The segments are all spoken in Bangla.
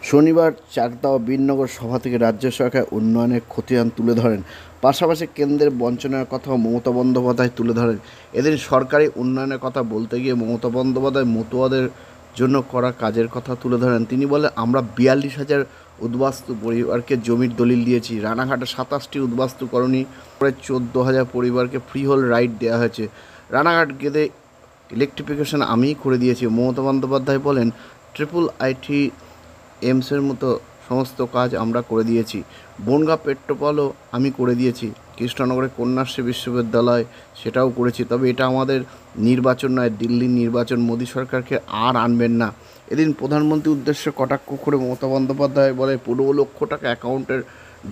শনিবার চাকদা ও বীরনগর সভা থেকে রাজ্য সরকার উন্নয়নের খতিয়ান তুলে ধরেন। পাশাপাশি কেন্দ্রের বঞ্চনার কথাও মমতা বন্দ্যোপাধ্যায় তুলে ধরেন। এদিন সরকারি উন্নয়নের কথা বলতে গিয়ে মমতা বন্দ্যোপাধ্যায় মতুয়াদের জন্য করা কাজের কথা তুলে ধরেন। তিনি বলেন, আমরা 42,000 উদ্বাস্তু পরিবারকে জমির দলিল দিয়েছি। রানাঘাটে 27টি উদ্বাস্তু কলোনি করে 14,000 পরিবারকে ফ্রি হোল রাইট দেওয়া হয়েছে। রানাঘাট গেদে ইলেকট্রিফিকেশন আমিই করে দিয়েছি। মমতা বন্দ্যোপাধ্যায় বলেন, IIIT এমসের মতো সমস্ত কাজ আমরা করে দিয়েছি। বনগাঁ পেট্রোপলও আমি করে দিয়েছি। কৃষ্ণনগরে কন্যাশ্রী বিশ্ববিদ্যালয় সেটাও করেছি। তবে এটা আমাদের নির্বাচন নয়, দিল্লির নির্বাচন। মোদী সরকারকে আর আনবেন না। এদিন প্রধানমন্ত্রীর উদ্দেশ্যে কটাক্ষ করে মমতা বন্দ্যোপাধ্যায় বলে, 15 লক্ষ টাকা অ্যাকাউন্টে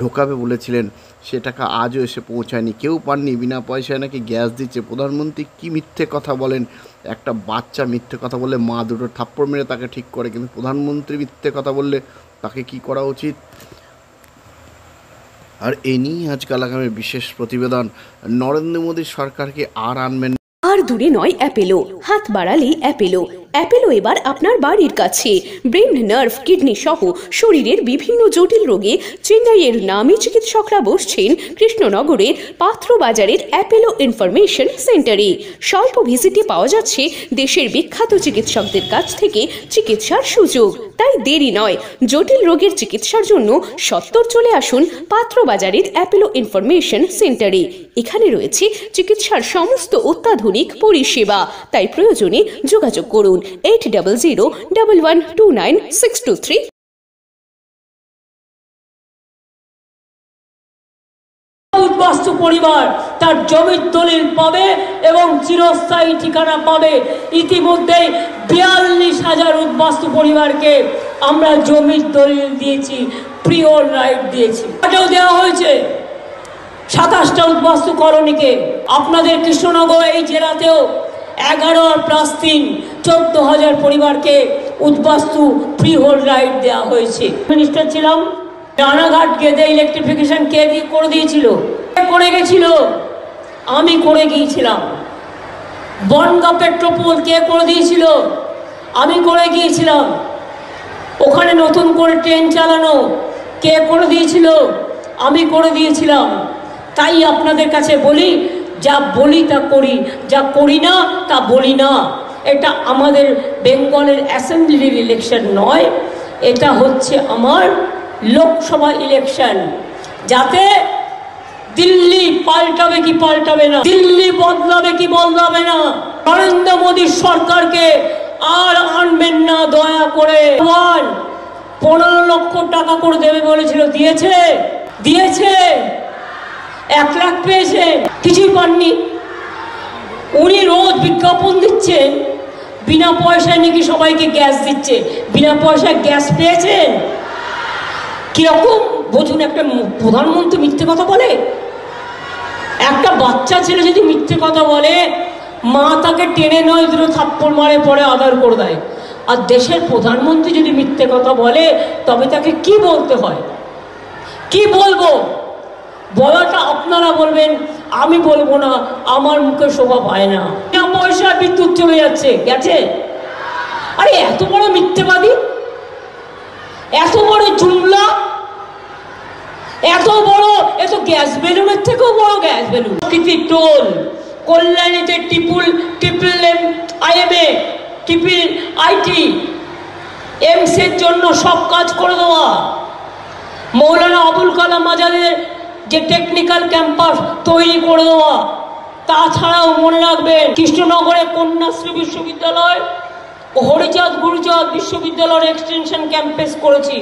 ঢোকাবে বলেছিলেন, সে টাকা আজও এসে পৌঁছায়নি। কেউ পাননি। বিনা পয়সায় নাকি গ্যাস দিচ্ছে। প্রধানমন্ত্রী কি মিথ্যে কথা বলেন! একটা বাচ্চা মিথ্যে কথা বললে মা দুটো থাপ্পড় মেরে তাকে ঠিক করে, কিন্তু প্রধানমন্ত্রী মিথ্যে কথা বললে তাকে কি করা উচিত? আর এ নিয়েই আজকাল আগামী বিশেষ প্রতিবেদন। নরেন্দ্র মোদী সরকারকে আর আনবেন আর দূরে নয় অ্যাপেলো, হাত বাড়ালেই অ্যাপেলো। অ্যাপেলো এবার আপনার বাড়ির কাছে। ব্রেন, নার্ভ, কিডনি সহ শরীরের বিভিন্ন জটিল রোগে চেন্নাইয়ের নামী চিকিৎসকরা বসছেন কৃষ্ণনগরের পাত্র বাজারের অ্যাপেলো ইনফরমেশন সেন্টারে। স্বল্প ভিজিটে পাওয়া যাচ্ছে দেশের বিখ্যাত চিকিৎসকদের কাছ থেকে চিকিৎসার সুযোগ। তাই দেরি নয়, জটিল রোগের চিকিৎসার জন্য সত্বর চলে আসুন পাত্র বাজারের অ্যাপেলো ইনফরমেশন সেন্টারে। এখানে রয়েছে চিকিৎসার সমস্ত অত্যাধুনিক পরিষেবা। তাই প্রয়োজনে যোগাযোগ করুন 8001129623। উদ্বাস্তু পরিবার তার জমির দলিল পাবে এবং চিরস্থায়ী ঠিকানা পাবে। ইতিমধ্যে 42,000 উদ্বাস্তু পরিবারকে আমরা জমির দলিল দিয়েছি, ফ্রি হোল রাইট দিয়েছি। এটাও দেওয়া হয়েছে 27টা উদ্বাস্তু কলোনিকে। আপনাদের কৃষ্ণনগর এই জেলাতেও 11+3 14,000 পরিবারকে উদ্বাস্তু ফ্রি হোল রাইট দেওয়া হয়েছে। মিনিস্টার ছিলাম। রানাঘাট গেদে ইলেকট্রিফিকেশন কে করে দিয়েছিল? করে গেছিল? আমি করে গিয়েছিলাম। বনগাঁ পেট্রোপল কে করে দিয়েছিল? আমি করে গিয়েছিলাম। ওখানে নতুন করে ট্রেন চালানো কে করে দিয়েছিল? আমি করে দিয়েছিলাম। তাই আপনাদের কাছে বলি, যা বলি তা করি, যা করি না তা বলি না। এটা আমাদের বেঙ্গলের অ্যাসেম্বলির ইলেকশন নয়, এটা হচ্ছে আমার লোকসভা ইলেকশন। যাতে দিল্লি পাল্টাবে কি পাল্টাবে না, দিল্লি বদলাবে কি বদলাবে না, নরেন্দ্র মোদী সরকারকে আর আনবেন না দয়া করে। 15 লক্ষ টাকা করে দেবে বলেছিল, দিয়েছে? দিয়েছে? 1 লাখ পেয়েছে? কিছুই পাননি। উনি রোজ বিজ্ঞাপন দিচ্ছেন বিনা পয়সায় নাকি সবাইকে গ্যাস দিচ্ছে। বিনা পয়সায় গ্যাস পেয়েছেন? কিরকম বুঝুন, একটা প্রধানমন্ত্রী মিথ্যে কথা বলে? একটা বাচ্চা ছেলে যদি মিথ্যে কথা বলে, মা তাকে টেনে নয় দুটো থাপ্পড় মারে, পরে আদর করে দেয়। আর দেশের প্রধানমন্ত্রী যদি মিথ্যে কথা বলে, তবে তাকে কি বলতে হয়? কি বলবো? বলাটা আপনারা বলবেন, আমি বলবো না, আমার মুখে শোভা পায় না। পয়সা বিদ্যুৎ চলে যাচ্ছে, গেছে? আরে এত বড় মিথ্যেবাদী, এত বড় জুমলা, এত বড়, এত গ্যাস বেলুনের থেকেও বড় গ্যাস বেলুন। টোল কল্যাণীতে IIIT এমসের জন্য সব কাজ করে দেওয়া। মৌলানা আবুল কালাম আজাদের যে টেকনিক্যাল ক্যাম্পাস তৈরি করে দেওয়া। তাছাড়াও মনে রাখবেন, কৃষ্ণনগরে কন্যাশ্রী বিশ্ববিদ্যালয় ও হরিচাঁদ গুরুচাঁদ বিশ্ববিদ্যালয়ের এক্সটেনশন ক্যাম্পাস করেছি।